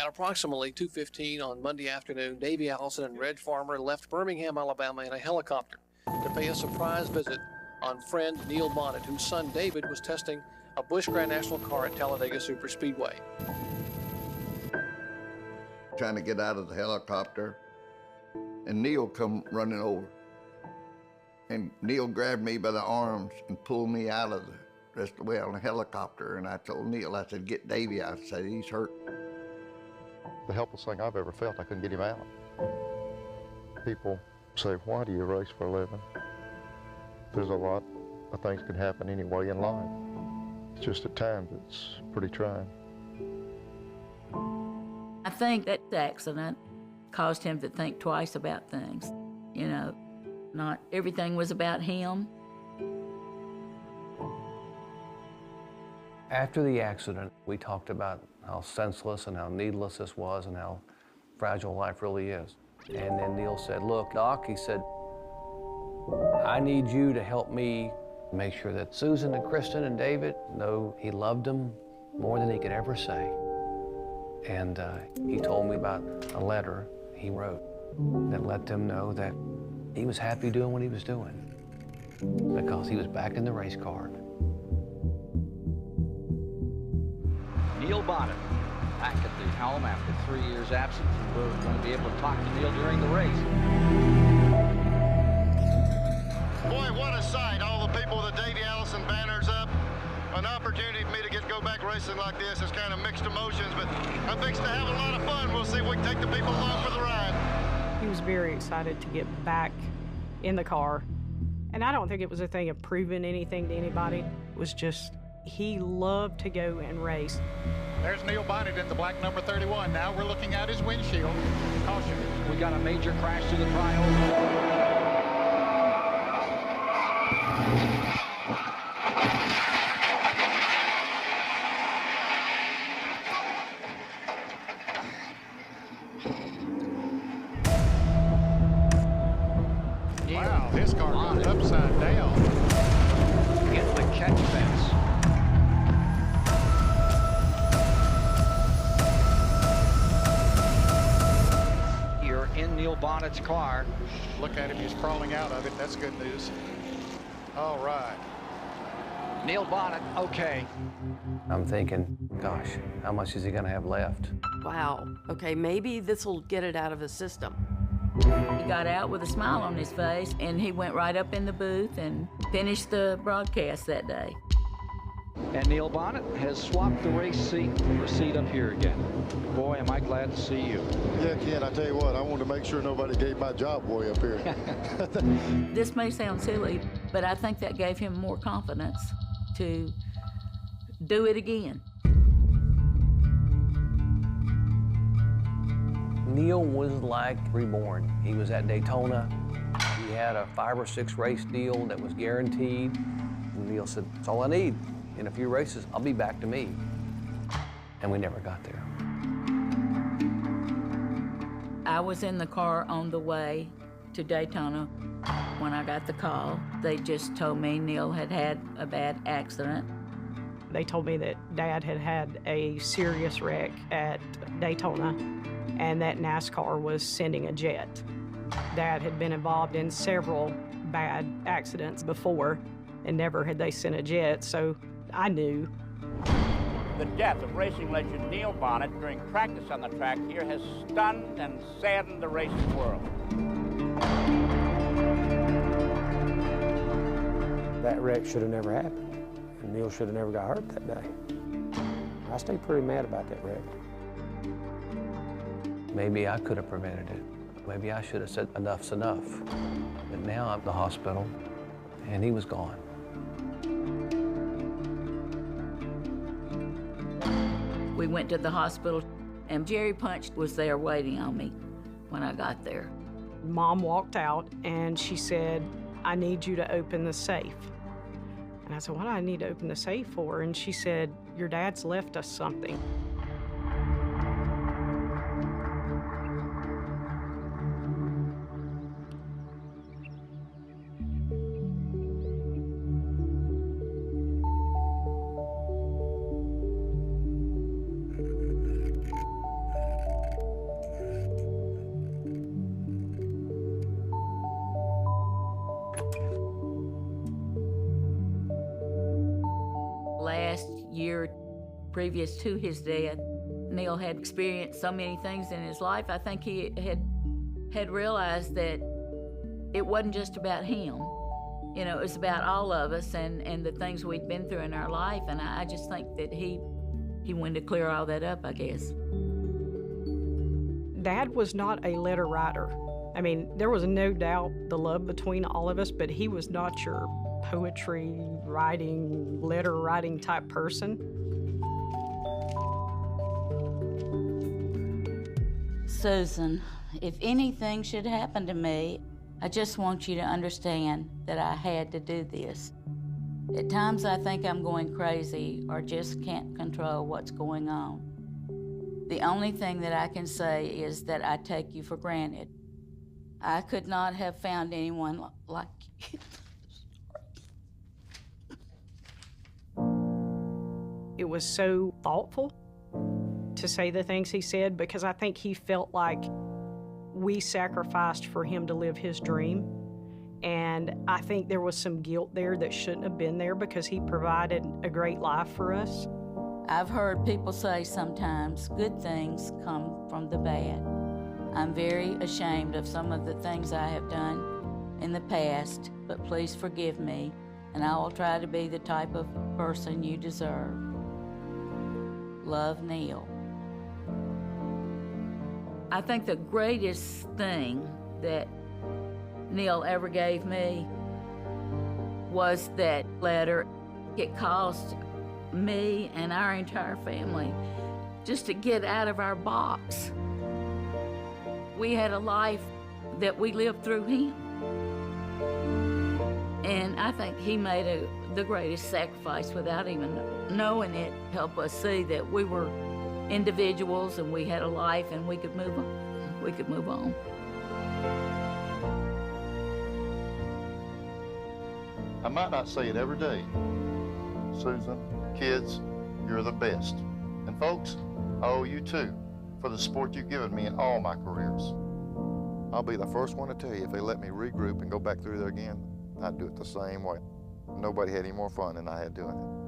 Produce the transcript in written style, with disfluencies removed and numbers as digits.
At approximately 2:15 on Monday afternoon, Davy Allison and Reg Farmer left Birmingham, Alabama in a helicopter to pay a surprise visit on friend Neil Bonnett, whose son David was testing a Busch Grand National car at Talladega Superspeedway. Trying to get out of the helicopter, and Neil come running over. And Neil grabbed me by the arms and pulled me out of the rest of the way on the helicopter. And I told Neil, I said, get Davy out. I said, he's hurt. The helpless thing I've ever felt, I couldn't get him out. People say, why do you race for a living? There's a lot of things can happen anyway in life. It's just at times it's pretty trying. I think that accident caused him to think twice about things. You know, not everything was about him. After the accident, we talked about how senseless and how needless this was and how fragile life really is. And then Neil said, look, Doc, he said, I need you to help me make sure that Susan and Kristen and David know he loved them more than he could ever say. And he told me about a letter he wrote that let them know that he was happy doing what he was doing because he was back in the race car. Neil Bonnett back at the helm after 3 years absence. We're going to be able to talk to Neil during the race. Boy, what a sight. All the people with the Davy Allison banners up. An opportunity for me to go back racing like this is kind of mixed emotions, but I'm fixing to have a lot of fun. We'll see if we can take the people along for the ride. He was very excited to get back in the car. And I don't think it was a thing of proving anything to anybody. It was just, he loved to go and race. There's Neil Bonnett in the black number 31. Now we're looking at his windshield. Caution. We got a major crash to the trioval. Wow, his car goes upside down. Hit the catch fence. You're in Neil Bonnett's car. Look at him, he's crawling out of it. That's good news. All right. Neil Bonnett, okay. I'm thinking, gosh, how much is he gonna have left? Wow, okay, maybe this will get it out of his system. He got out with a smile on his face, and he went right up in the booth and finished the broadcast that day. And Neil Bonnett has swapped the race seat for a seat up here again. Boy, am I glad to see you. Yeah, Ken, I tell you what, I wanted to make sure nobody gave my job away up here. This may sound silly, but I think that gave him more confidence to do it again. Neil was like reborn. He was at Daytona. He had a 5 or 6 race deal that was guaranteed. And Neil said, that's all I need. In a few races, I'll be back to me. And we never got there. I was in the car on the way to Daytona when I got the call. They just told me Neil had had a bad accident. They told me that Dad had had a serious wreck at Daytona and that NASCAR was sending a jet. Dad had been involved in several bad accidents before, and never had they sent a jet, so I knew. The death of racing legend Neil Bonnett during practice on the track here has stunned and saddened the racing world. That wreck should have never happened, and Neil should have never got hurt that day. I stay pretty mad about that wreck. Maybe I could have prevented it. Maybe I should have said enough's enough. But now I'm at the hospital, and he was gone. We went to the hospital, and Jerry Punch was there waiting on me when I got there. Mom walked out, and she said, I need you to open the safe. And I said, what do I need to open the safe for? And she said, your dad's left us something. previous to his death, Neil had experienced so many things in his life. I think he had realized that it wasn't just about him. You know, it was about all of us and the things we'd been through in our life. And I just think that he wanted to clear all that up, I guess. Dad was not a letter writer. I mean, there was no doubt the love between all of us, but he was not your poetry writing, letter writing type person. Susan, if anything should happen to me, I just want you to understand that I had to do this. At times I think I'm going crazy or just can't control what's going on. The only thing that I can say is that I take you for granted. I could not have found anyone like you. It was so thoughtful to say the things he said because I think he felt like we sacrificed for him to live his dream. And I think there was some guilt there that shouldn't have been there because he provided a great life for us. I've heard people say sometimes good things come from the bad. I'm very ashamed of some of the things I have done in the past, but please forgive me, and I will try to be the type of person you deserve. Love, Neil. I think the greatest thing that Neil ever gave me was that letter. It cost me and our entire family just to get out of our box. We had a life that we lived through him. And I think he made the greatest sacrifice without even knowing it, help us see that we were individuals and we had a life and we could move on. We could move on. I might not say it every day. Susan, kids, you're the best. And folks, I owe you too for the support you've given me in all my careers. I'll be the first one to tell you if they let me regroup and go back through there again, I'd do it the same way. Nobody had any more fun than I had doing it.